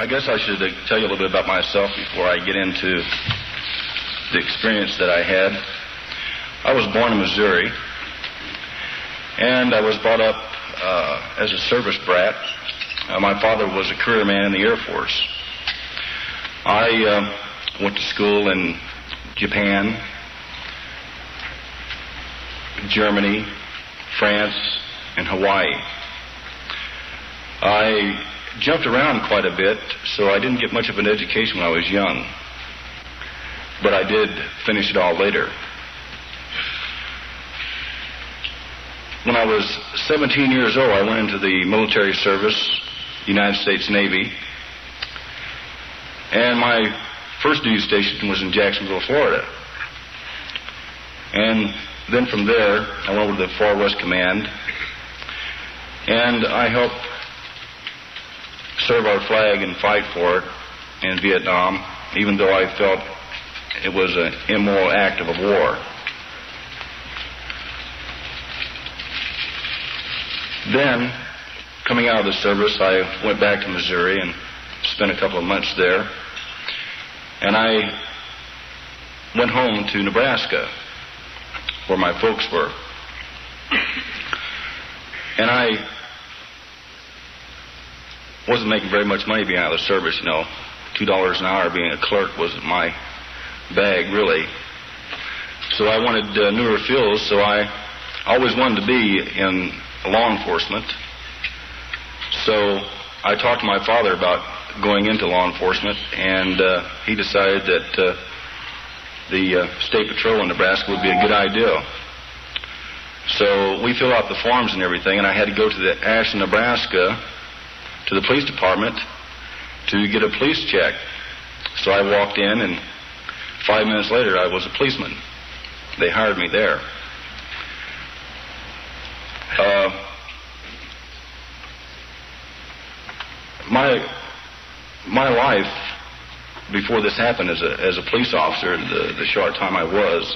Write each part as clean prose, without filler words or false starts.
I guess I should tell you a little bit about myself before I get into the experience that I had. I was born in Missouri, and I was brought up as a service brat. My father was a career man in the Air Force. I went to school in Japan, Germany, France, and Hawaii. I jumped around quite a bit, so I didn't get much of an education when I was young. But I did finish it all later. When I was 17 years old, I went into the military service, United States Navy. And my first duty station was in Jacksonville, Florida. And then from there, I went over to the Far West Command. And I helped serve our flag and fight for it in Vietnam, even though I felt it was an immoral act of a war. Then, coming out of the service, I went back to Missouri and spent a couple of months there. And I went home to Nebraska, where my folks were. And I wasn't making very much money being out of the service, you know. $2 an hour being a clerk wasn't my bag, really. So I wanted newer fields, so I always wanted to be in law enforcement. So I talked to my father about going into law enforcement, and he decided that the State Patrol in Nebraska would be a good idea. So we filled out the forms and everything, and I had to go to the Ashland, Nebraska, to the police department to get a police check. So I walked in, and 5 minutes later I was a policeman. They hired me there. My life before this happened as a police officer, the short time I was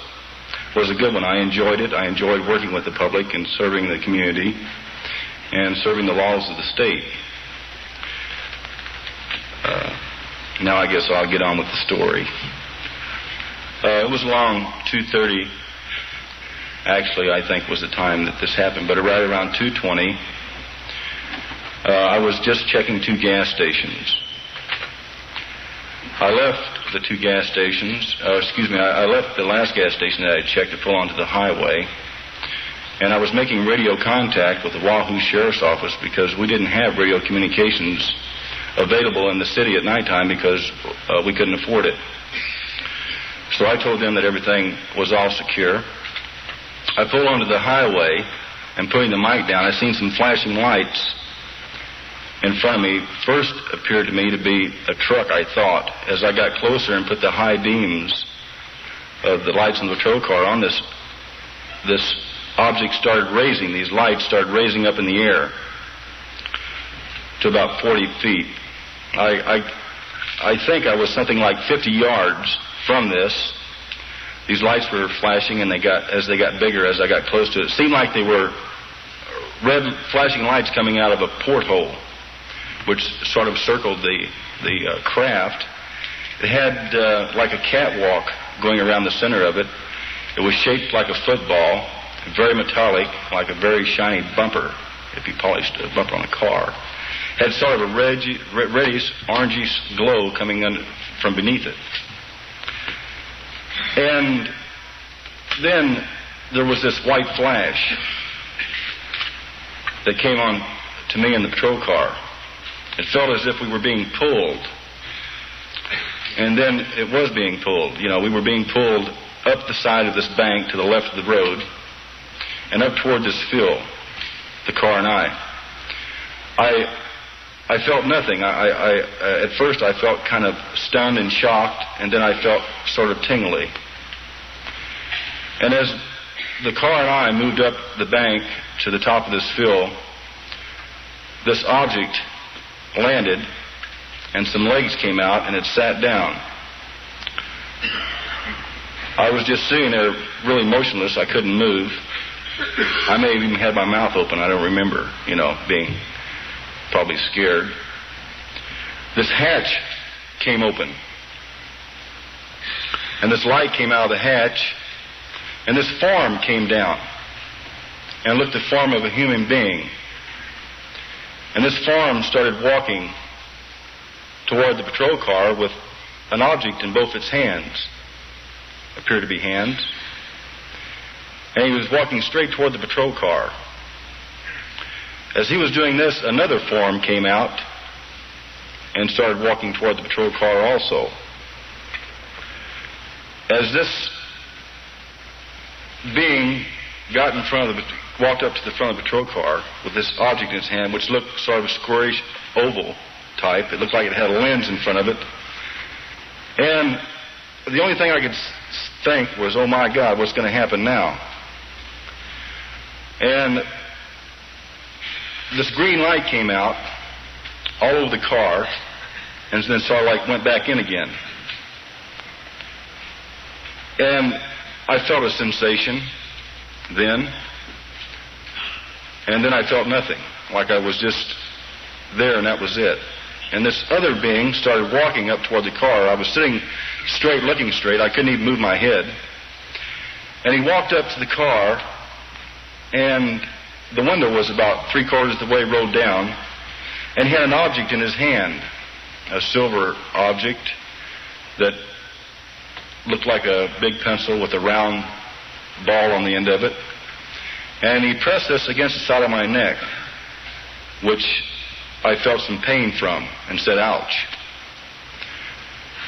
a good one. I enjoyed it. I enjoyed working with the public and serving the community and serving the laws of the state. Now I guess I'll get on with the story. It was along 2:30, actually, I think was the time that this happened, but right around 2:20, I was just checking two gas stations. I left the two gas stations, I left the last gas station that I had checked to pull onto the highway, and I was making radio contact with the Wahoo Sheriff's Office because we didn't have radio communications available in the city at nighttime because we couldn't afford it. So I told them that everything was all secure. I pulled onto the highway, and putting the mic down, I seen some flashing lights in front of me. First appeared to me to be a truck, I thought. As I got closer and put the high beams of the lights in the patrol car on, this object started raising. These lights started raising up in the air to about 40 feet. I think I was something like 50 yards from this. These lights were flashing, and as they got bigger, as I got close to it, it seemed like they were red flashing lights coming out of a porthole, which sort of circled the craft. It had like a catwalk going around the center of it. It was shaped like a football, very metallic, like a very shiny bumper, if you polished a bumper on a car. Had sort of a reddish, orangish glow coming from beneath it. And then there was this white flash that came on to me in the patrol car. It felt as if we were being pulled. And then it was being pulled. You know, we were being pulled up the side of this bank to the left of the road and up toward this field, the car and I. I felt nothing. At first I felt kind of stunned and shocked, and then I felt sort of tingly. And as the car and I moved up the bank to the top of this field, this object landed, and some legs came out, and it sat down. I was just sitting there really motionless. I couldn't move. I may have even had my mouth open. I don't remember, being probably scared. this hatch came open. And this light came out of the hatch, and this form came down and looked the form of a human being. And this form started walking toward the patrol car with an object in both its hands. Appeared to be hands. And he was walking straight toward the patrol car. As he was doing this, another form came out and started walking toward the patrol car also. As this being got in front of walked up to the front of the patrol car with this object in his hand, which looked sort of a squarish oval type. It looked like it had a lens in front of it. And the only thing I could think was, oh my God, what's going to happen now? And this green light came out all over the car and then sort of like went back in again. And I felt a sensation then, and then I felt nothing, like I was just there and that was it. And this other being started walking up toward the car. I was sitting straight, looking straight. I couldn't even move my head. And he walked up to the car, and the window was about 3/4 of the way rolled down, and he had an object in his hand, a silver object that looked like a big pencil with a round ball on the end of it. And he pressed this against the side of my neck, which I felt some pain from, and said, ouch.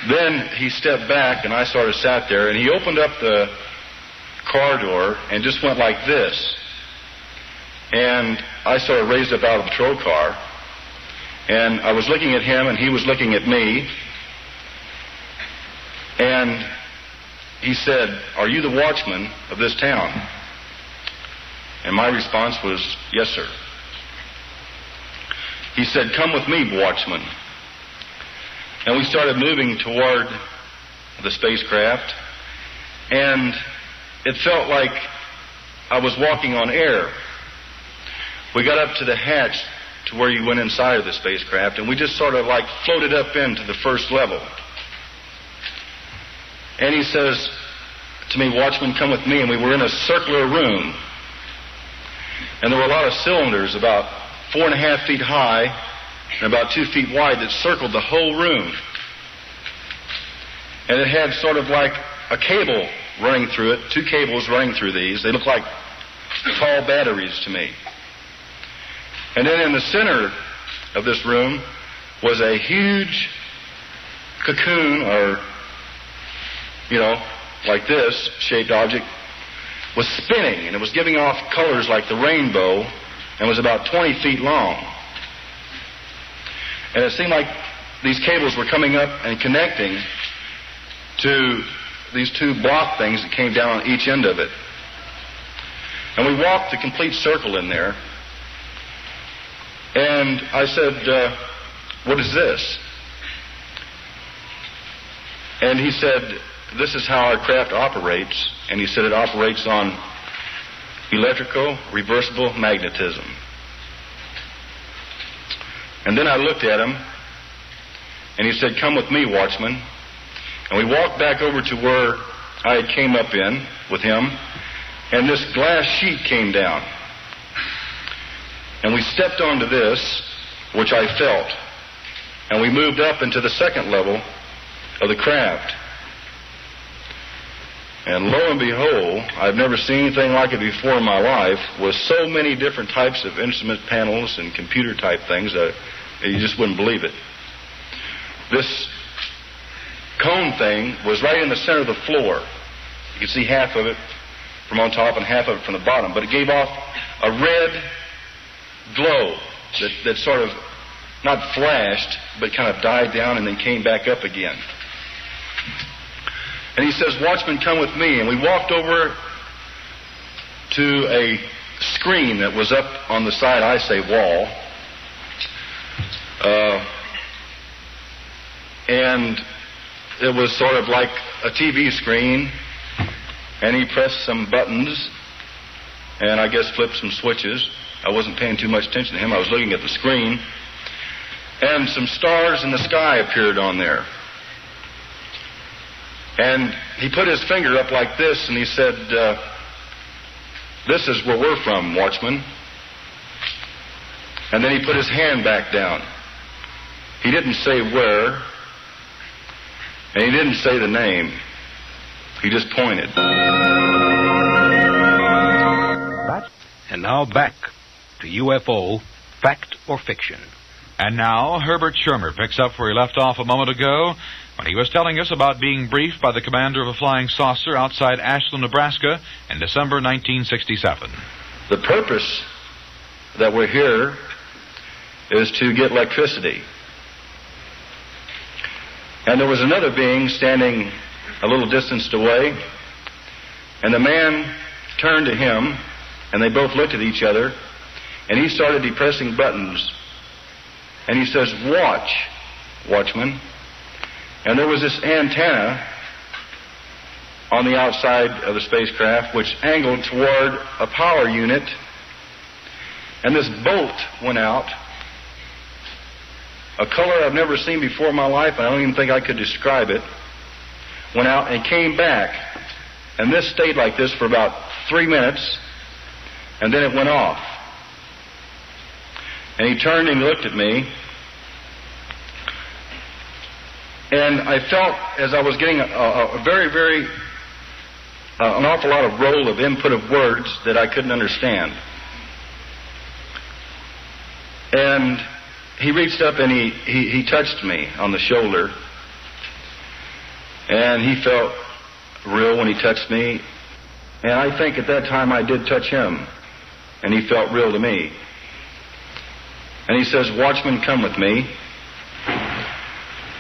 Then he stepped back, and I sort of sat there, and he opened up the car door and just went like this. And I sort of raised up out of the patrol car, and I was looking at him, and he was looking at me. And he said, are you the watchman of this town? And my response was, yes, sir. He said, come with me, watchman. And we started moving toward the spacecraft, and it felt like I was walking on air. We got up to the hatch to where you went inside of the spacecraft, and we just sort of like floated up into the first level. And he says to me, watchman, come with me. And we were in a circular room, and there were a lot of cylinders about 4.5 feet high and about 2 feet wide that circled the whole room. And it had sort of like a cable running through it, 2 cables running through these. They looked like tall batteries to me. And then in the center of this room was a huge cocoon, or, like this shaped object, was spinning, and it was giving off colors like the rainbow, and was about 20 feet long. And it seemed like these cables were coming up and connecting to these 2 block things that came down on each end of it. And we walked the complete circle in there. And I said, what is this? And he said, this is how our craft operates. And he said it operates on electrical reversible magnetism. And then I looked at him, and he said, come with me, watchman. And we walked back over to where I had came up in with him, and this glass sheet came down. And we stepped onto this, which I felt, and we moved up into the second level of the craft. And lo and behold, I've never seen anything like it before in my life, with so many different types of instrument panels and computer type things that you just wouldn't believe it. This cone thing was right in the center of the floor. You could see half of it from on top and half of it from the bottom, but it gave off a red glow that sort of not flashed, but kind of died down and then came back up again. And he says, watchman, come with me. And we walked over to a screen that was up on the side, I say, wall. And it was sort of like a TV screen. And he pressed some buttons and I guess flipped some switches. I wasn't paying too much attention to him. I was looking at the screen. and some stars in the sky appeared on there. And he put his finger up like this, and he said, "This is where we're from, watchman." And then he put his hand back down. He didn't say where, and he didn't say the name. He just pointed. And now back to UFO, Fact or Fiction. And now, Herbert Schirmer picks up where he left off a moment ago when he was telling us about being briefed by the commander of a flying saucer outside Ashland, Nebraska in December 1967. The purpose that we're here is to get electricity. And there was another being standing a little distance away, and the man turned to him, and they both looked at each other, and he started depressing buttons. And he says, "Watch, watchman." And there was this antenna on the outside of the spacecraft which angled toward a power unit, and this bolt went out, a color I've never seen before in my life, and I don't even think I could describe it, went out and came back, and this stayed like this for about 3 minutes, and then it went off. And he turned and looked at me, and I felt as I was getting a very, very, an awful lot of roll of input of words that I couldn't understand. And he reached up and he touched me on the shoulder, and he felt real when he touched me, and I think at that time I did touch him, and he felt real to me. And he says, "Watchman, come with me."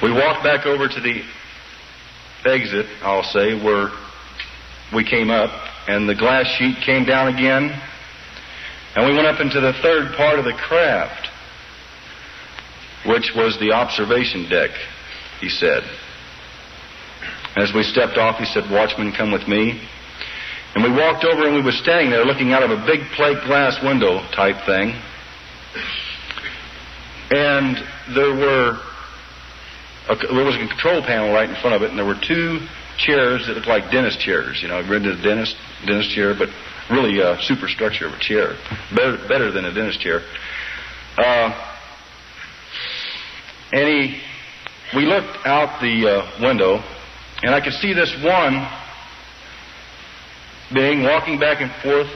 We walked back over to the exit, I'll say, where we came up, and the glass sheet came down again, and we went up into the third part of the craft, which was the observation deck, he said. As we stepped off, he said, "Watchman, come with me." And we walked over, and we were standing there looking out of a big plate glass window type thing. And there was a control panel right in front of it, and there were 2 chairs that looked like dentist chairs. You know, I've been to a dentist chair, but really a superstructure of a chair. Better than a dentist chair. We looked out the window, and I could see this one being walking back and forth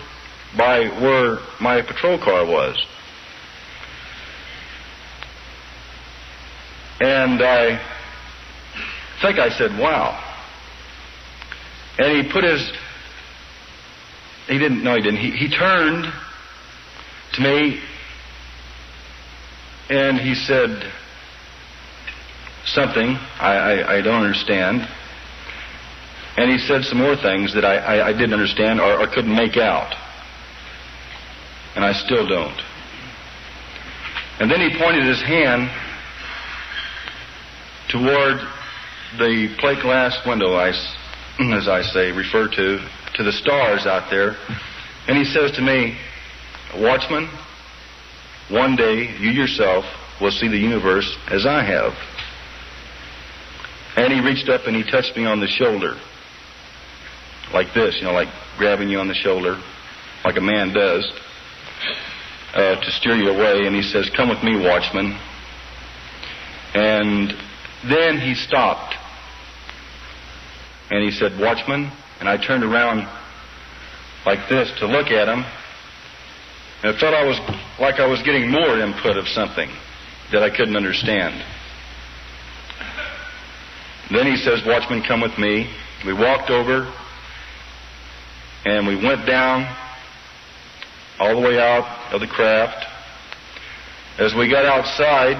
by where my patrol car was. And I think I said, "Wow." And he put his, he didn't, no he didn't, he turned to me and he said something I don't understand. And he said some more things that I didn't understand or couldn't make out. And I still don't. And then he pointed his hand toward the plate glass window, as I say, refer to the stars out there. And he says to me, "Watchman, one day you yourself will see the universe as I have." And he reached up and he touched me on the shoulder. Like this, you know, like grabbing you on the shoulder, like a man does, to steer you away. And he says, "Come with me, watchman." And then he stopped. And he said, "Watchman." And I turned around like this to look at him. And it felt like I was getting more input of something that I couldn't understand. Then he says, "Watchman, come with me." We walked over, and we went down all the way out of the craft. As we got outside,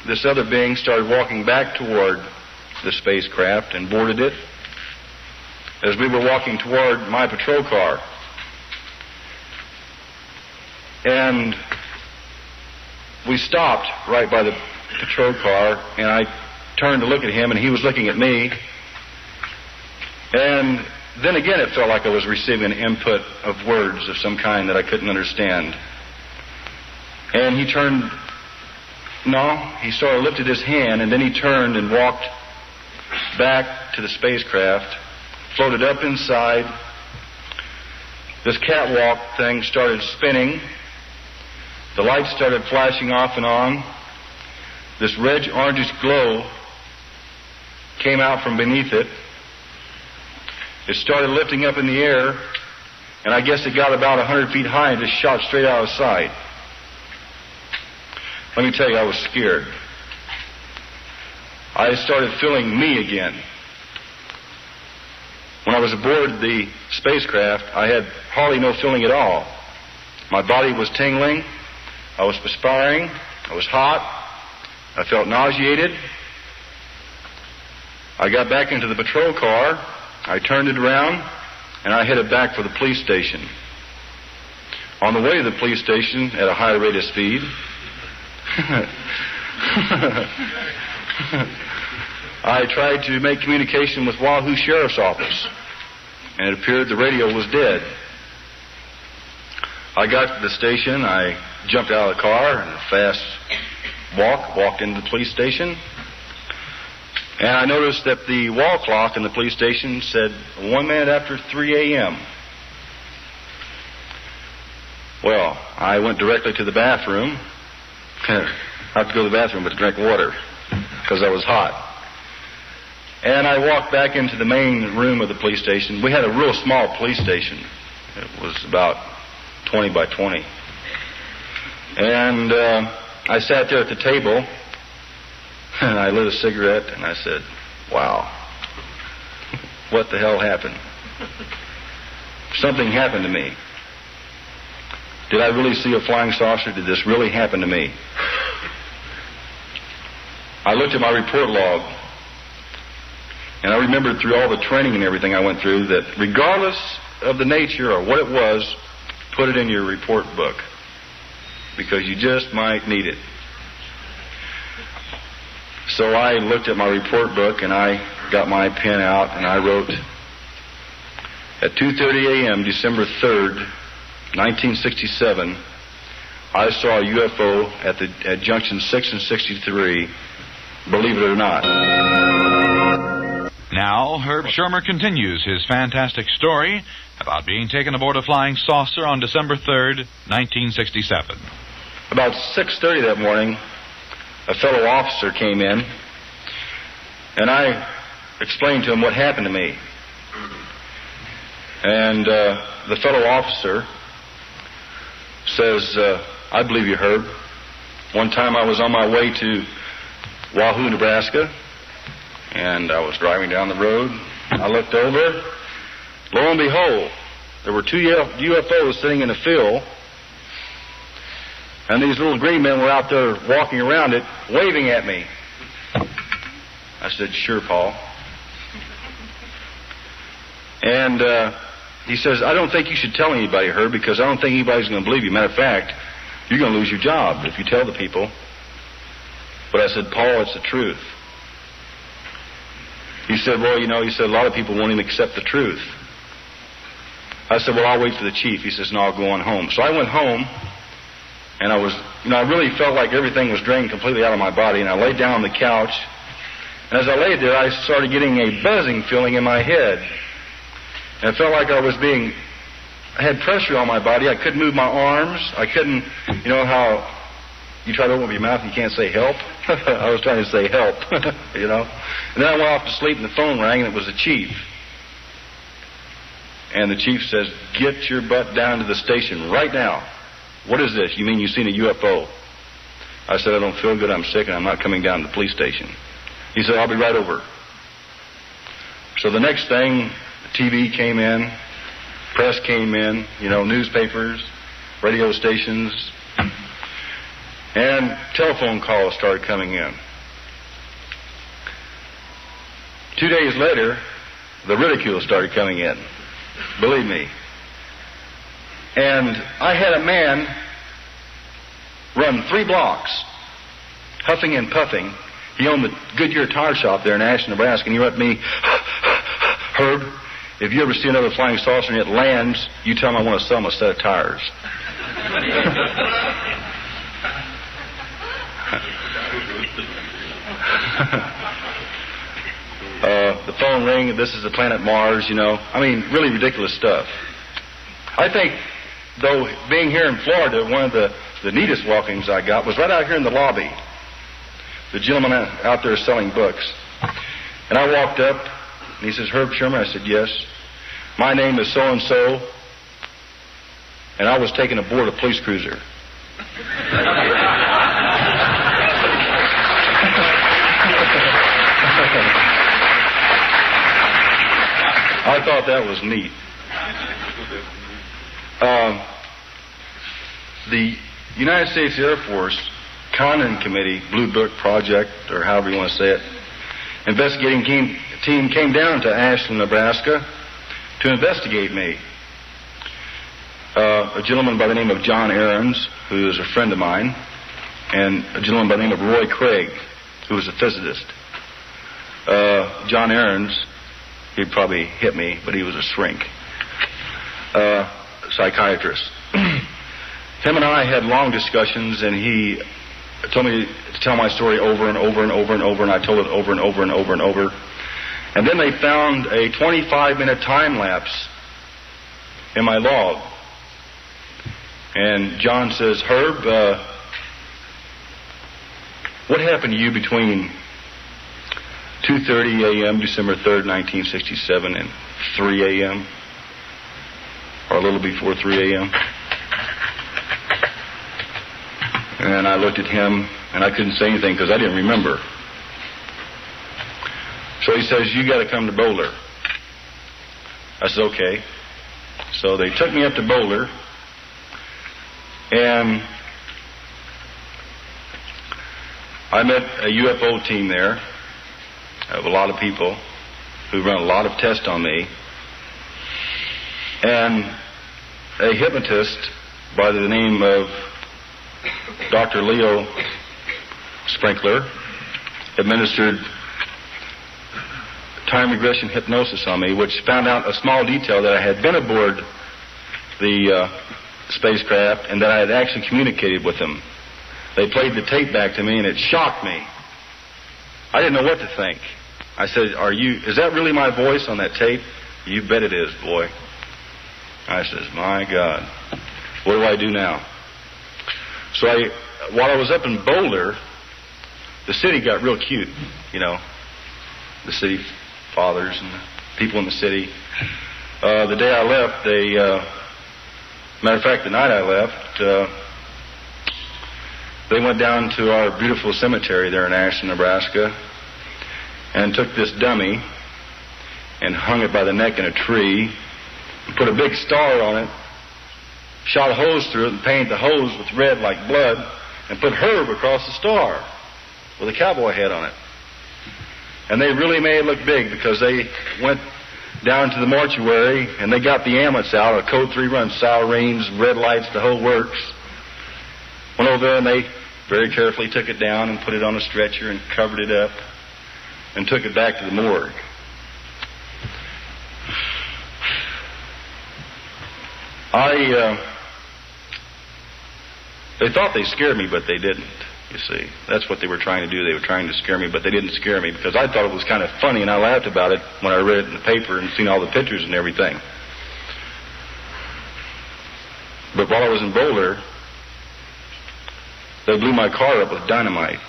this other being started walking back toward the spacecraft and boarded it as we were walking toward my patrol car. And we stopped right by the patrol car, and I turned to look at him, and he was looking at me. And then again, it felt like I was receiving an input of words of some kind that I couldn't understand. And he turned No, he sort of lifted his hand, and then he turned and walked back to the spacecraft, floated up inside. This catwalk thing started spinning. The lights started flashing off and on. This red orangish glow came out from beneath it. It started lifting up in the air, and I guess it got about 100 feet high and just shot straight out of sight. Let me tell you, I was scared. I started feeling me again. When I was aboard the spacecraft, I had hardly no feeling at all. My body was tingling. I was perspiring. I was hot. I felt nauseated. I got back into the patrol car. I turned it around, and I headed back for the police station. On the way to the police station at a high rate of speed, I tried to make communication with Wahoo Sheriff's Office, and it appeared the radio was dead. I got to the station. I jumped out of the car and a fast walked into the police station, and I noticed that the wall clock in the police station said 1 minute after 3 a.m. Well, I went directly to the bathroom. Not to go to the bathroom, but to drink water, because I was hot. And I walked back into the main room of the police station. We had a real small police station. It was about 20 by 20. And I sat there at the table, and I lit a cigarette, and I said, wow, what the hell happened? Something happened to me. Did I really see a flying saucer? Did this really happen to me? I looked at my report log, and I remembered through all the training and everything I went through that regardless of the nature or what it was, put it in your report book, because you just might need it. So I looked at my report book, and I got my pen out, and I wrote, at 2:30 a.m., December 3rd, 1967, I saw a UFO at junction 6 and 63, believe it or not. Now, Herb Schirmer continues his fantastic story about being taken aboard a flying saucer on December 3rd, 1967. About 6:30 that morning, a fellow officer came in, and I explained to him what happened to me. And the fellow officer says, I believe you, Herb. One time I was on my way to Wahoo, Nebraska, and I was driving down the road. I looked over. Lo and behold, there were two UFOs sitting in a field, and these little green men were out there walking around it, waving at me. I said, sure, Paul. And he says, I don't think you should tell anybody, Herb, because I don't think anybody's going to believe you. Matter of fact, you're going to lose your job if you tell the people. But I said, Paul, it's the truth. He said, well, he said, a lot of people won't even accept the truth. I said, well, I'll wait for the chief. He says, no, I'll go on home. So I went home, and I was, I really felt like everything was drained completely out of my body, and I laid down on the couch. And as I laid there, I started getting a buzzing feeling in my head. And it felt like I had pressure on my body. I couldn't move my arms. I couldn't, how you try to open up your mouth and you can't say help? I was trying to say help, And then I went off to sleep and the phone rang, and it was the chief. And the chief says, get your butt down to the station right now. What is this? You mean you've seen a UFO? I said, I don't feel good. I'm sick, and I'm not coming down to the police station. He said, I'll be right over. So the next thing, TV came in, press came in, newspapers, radio stations, and telephone calls started coming in. 2 days later, the ridicule started coming in. Believe me. And I had a man run 3 blocks, huffing and puffing. He owned the Goodyear tire shop there in Ashland, Nebraska, and he went to me, Herb, if you ever see another flying saucer and it lands, you tell him I want to sell him a set of tires. the phone ring, this is the planet Mars, you know. I mean, really ridiculous stuff. I think, though, being here in Florida, one of the neatest welcomes I got was right out here in the lobby. The gentleman out there selling books. And I walked up, and he says, Herb Schirmer? I said, yes. My name is so-and-so, and I was taken aboard a police cruiser. I thought that was neat. The United States Air Force Condon Committee, Blue Book Project, or however you want to say it, investigating team came down to Ashland, Nebraska to investigate me. A gentleman by the name of John Ahrens, who is a friend of mine, and a gentleman by the name of Roy Craig, who was a physicist. John Ahrens, he'd probably hit me, but he was a shrink. Psychiatrist. Him and I had long discussions, and he told me to tell my story over and over and over and over, and I told it over and over and over and over. And then they found a 25-minute time lapse in my log. And John says, Herb, what happened to you between 2:30 a.m., December 3rd, 1967, and 3 a.m., or a little before 3 a.m.? And I looked at him, and I couldn't say anything because I didn't remember. So he says, you got to come to Boulder. I said, okay. So they took me up to Boulder, and I met a UFO team there of a lot of people who run a lot of tests on me, and a hypnotist by the name of Dr. Leo Sprinkler administered time regression hypnosis on me, which found out a small detail that I had been aboard the spacecraft and that I had actually communicated with them. They played the tape back to me, and it shocked me. I didn't know what to think. I said, is that really my voice on that tape? You bet it is, boy. I says, my God, what do I do now? So while I was up in Boulder, the city got real cute, you know, the city fathers and the people in the city. The day I left, matter of fact, the night I left, they went down to our beautiful cemetery there in Ashland, Nebraska, and took this dummy and hung it by the neck in a tree, and put a big star on it, shot a hose through it and painted the hose with red like blood, and put Herb across the star with a cowboy head on it. And they really made it look big because they went down to the mortuary and they got the ambulance out, a code 3 run, sirens, red lights, the whole works. Went over there and they very carefully took it down and put it on a stretcher and covered it up and took it back to the morgue. They thought they scared me, but they didn't, you see. That's what they were trying to do. They were trying to scare me, but they didn't scare me because I thought it was kind of funny, and I laughed about it when I read it in the paper and seen all the pictures and everything. But while I was in Boulder, they blew my car up with dynamite.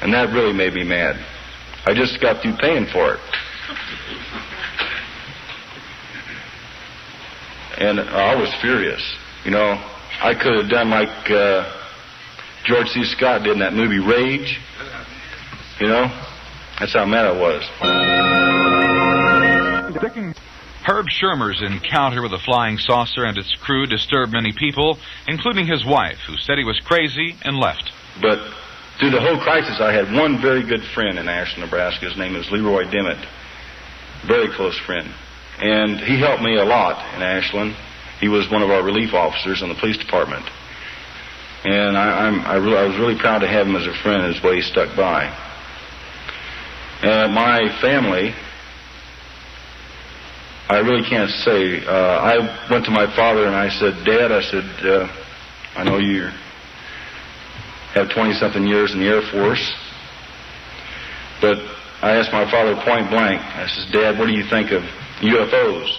And that really made me mad. I just got through paying for it. And I was furious. You know, I could have done like George C. Scott did in that movie Rage. You know, that's how mad I was. Herb Schirmer's encounter with the flying saucer and its crew disturbed many people, including his wife, who said he was crazy and left. But through the whole crisis, I had one very good friend in Ashland, Nebraska. His name is Leroy Dimmitt. Very close friend. And he helped me a lot in Ashland. He was one of our relief officers in the police department. And I was really proud to have him as a friend as well. He stuck by. My family, I really can't say. I went to my father and I said, Dad, I know you have 20-something years in the Air Force, but I asked my father point blank, I says, Dad, what do you think of UFOs?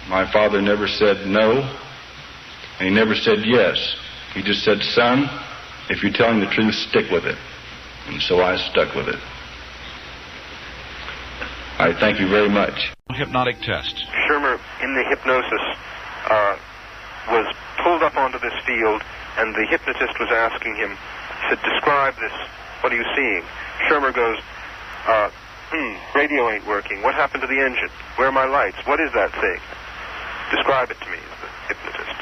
My father never said no, and he never said yes. He just said, son, if you're telling the truth, stick with it. And so I stuck with it. I thank you very much. Hypnotic test. Schirmer, in the hypnosis, was pulled up onto this field, and the hypnotist was asking him, said, describe this. What are you seeing? Schirmer goes, radio ain't working. What happened to the engine? Where are my lights? What is that thing? Describe it to me, the hypnotist.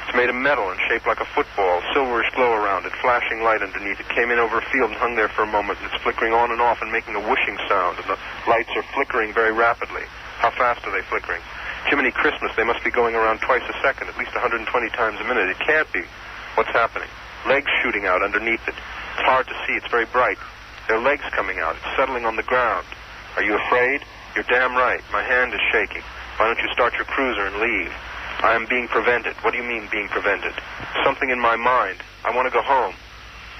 It's made of metal and shaped like a football, silverish glow around it, flashing light underneath it. Came in over a field and hung there for a moment, and it's flickering on and off and making a whooshing sound, and the lights are flickering very rapidly. How fast are they flickering? Jiminy Christmas, they must be going around twice a second, at least 120 times a minute. It can't be. What's happening? Legs shooting out underneath it. It's hard to see. It's very bright. There are legs coming out. It's settling on the ground. Are you afraid? You're damn right. My hand is shaking. Why don't you start your cruiser and leave? I am being prevented. What do you mean being prevented? Something in my mind. I want to go home.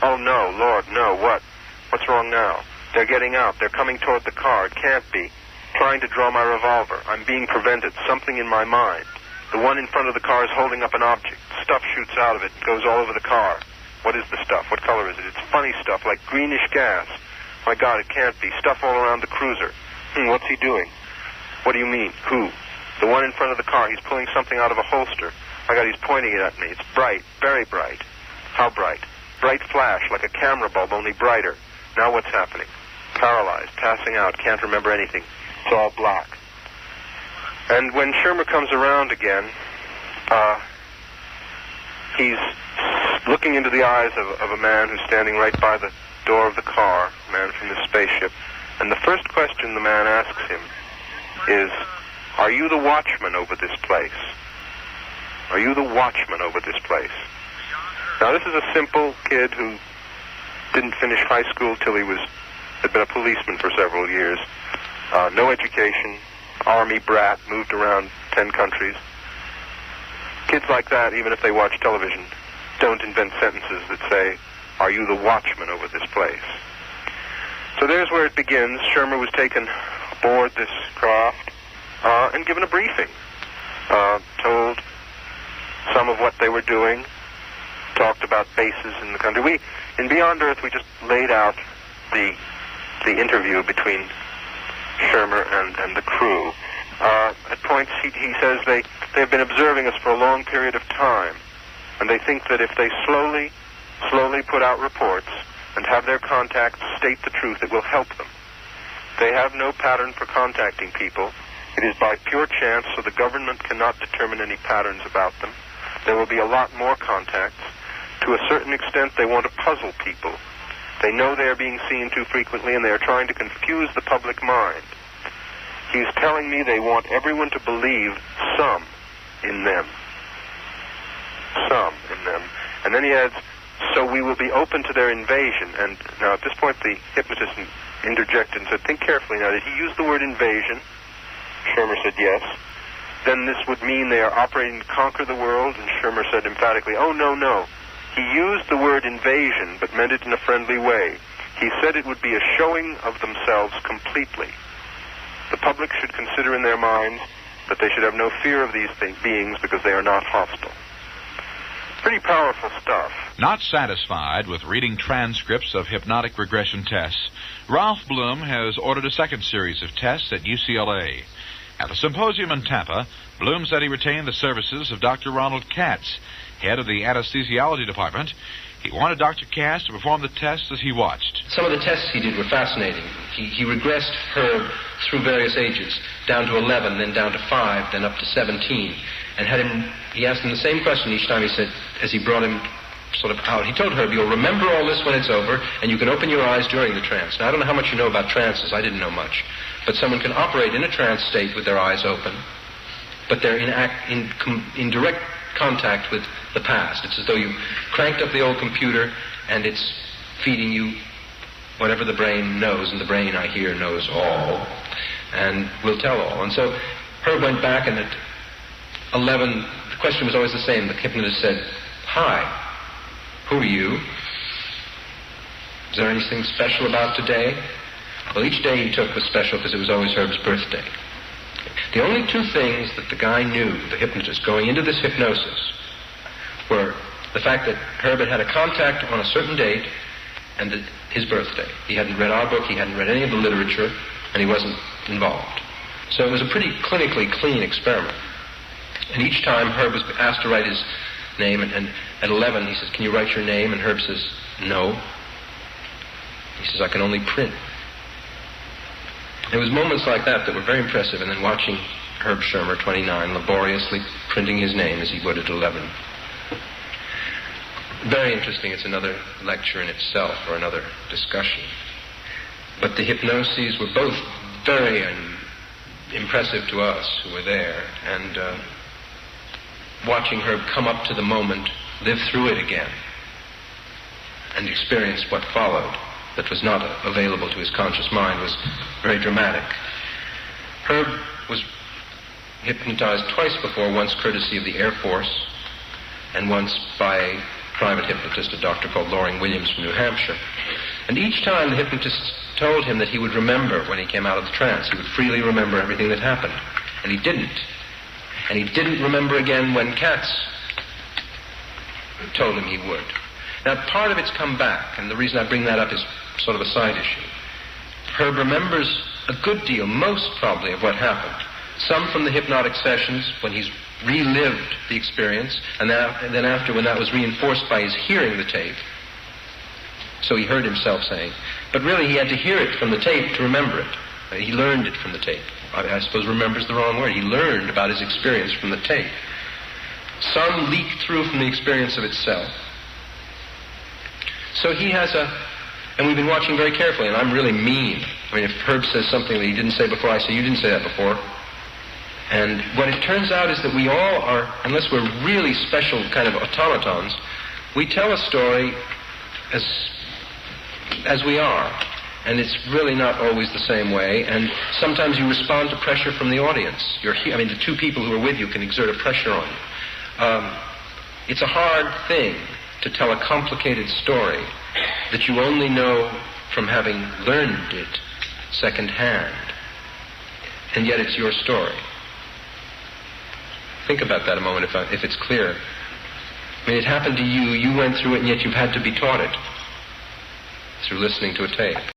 Oh, no, Lord, no. What? What's wrong now? They're getting out. They're coming toward the car. It can't be. Trying to draw my revolver. I'm being prevented. Something in my mind. The one in front of the car is holding up an object. Stuff shoots out of it and goes all over the car. What is the stuff? What color is it? It's funny stuff, like greenish gas. My God, it can't be. Stuff all around the cruiser. What's he doing? What do you mean? Who? The one in front of the car. He's pulling something out of a holster. My God, he's pointing it at me. It's bright, very bright. How bright? Bright flash, like a camera bulb, only brighter. Now what's happening? Paralyzed, passing out, can't remember anything. It's all black. And when Schirmer comes around again, he's looking into the eyes of a man who's standing right by the door of the car, a man from the spaceship. And the first question the man asks him is, are you the watchman over this place? Are you the watchman over this place? Now, this is a simple kid who didn't finish high school till he had been a policeman for several years. No education, army brat, moved around 10 countries. Kids like that, even if they watch television, don't invent sentences that say, are you the watchman over this place? So there's where it begins. Schirmer was taken aboard this craft and given a briefing. Told some of what they were doing, talked about bases in the country. In Beyond Earth, we just laid out the interview between Schirmer and the crew. At points, he says they've been observing us for a long period of time, and they think that if they slowly put out reports and have their contacts state the truth, it will help them. They have no pattern for contacting people. It is by pure chance, so the government cannot determine any patterns about them. There will be a lot more contacts. To a certain extent, they want to puzzle people. They know they are being seen too frequently, and they are trying to confuse the public mind. He's telling me they want everyone to believe some in them. Some in them. And then he adds, so we will be open to their invasion. And now at this point the hypnotist interjected and said, think carefully now. Did he use the word invasion? Schirmer said yes. Then this would mean they are operating to conquer the world? And Schirmer said emphatically, oh, no. He used the word invasion, but meant it in a friendly way. He said it would be a showing of themselves completely. The public should consider in their minds that they should have no fear of these beings because they are not hostile. Pretty powerful stuff. Not satisfied with reading transcripts of hypnotic regression tests, Ralph Bloom has ordered a second series of tests at UCLA. At a symposium in Tampa, Bloom said he retained the services of Dr. Ronald Katz, head of the anesthesiology department. He wanted Dr. Katz to perform the tests as he watched. Some of the tests he did were fascinating. He regressed Herb through various ages, down to 11, then down to 5, then up to 17, and he asked him the same question each time. He said, as he brought him sort of out, he told Herb, you'll remember all this when it's over, and you can open your eyes during the trance. Now, I don't know how much you know about trances. I didn't know much. But someone can operate in a trance state with their eyes open, but they're in direct contact with the past. It's as though you cranked up the old computer and it's feeding you whatever the brain knows, and the brain, I hear, knows all and will tell all. And so Herb went back, and at 11, the question was always the same. The hypnotist said, hi, who are you? there anything special about today? Well, each day he took was special because it was always Herb's birthday. The only two things that the guy knew, the hypnotist, going into this hypnosis, were the fact that Herb had had a contact on a certain date and his birthday. He hadn't read our book, he hadn't read any of the literature, and he wasn't involved. So it was a pretty clinically clean experiment. And each time Herb was asked to write his name, and at 11 he says, "Can you write your name?" And Herb says, "No." He says, "I can only print." It was moments like that that were very impressive, and then watching Herb Schirmer, 29, laboriously printing his name as he would at 11. Very interesting. It's another lecture in itself, or another discussion. But the hypnoses were both very impressive to us who were there, and watching Herb come up to the moment, live through it again, and experience what followed that was not available to his conscious mind was very dramatic. Herb was hypnotized twice before, once courtesy of the Air Force, and once by a private hypnotist, a doctor called Loring Williams from New Hampshire. And each time the hypnotist told him that he would remember when he came out of the trance. He would freely remember everything that happened. And he didn't. And he didn't remember again when Katz told him he would. Now, part of it's come back, and the reason I bring that up is sort of a side issue. Herb remembers a good deal, most probably, of what happened. Some from the hypnotic sessions when he's relived the experience, and then after when that was reinforced by his hearing the tape. So he heard himself saying. But really he had to hear it from the tape to remember it. He learned it from the tape. I suppose remember's the wrong word. He learned about his experience from the tape. Some leaked through from the experience of itself. So he has and we've been watching very carefully, and I'm really mean. I mean, if Herb says something that he didn't say before, I say, "You didn't say that before." And what it turns out is that we all are, unless we're really special kind of automatons, we tell a story as we are. And it's really not always the same way. And sometimes you respond to pressure from the audience. The two people who are with you can exert a pressure on you. It's a hard thing to tell a complicated story that you only know from having learned it secondhand. And yet it's your story. Think about that a moment if it's clear. I mean, it happened to you, you went through it, and yet you've had to be taught it through listening to a tape.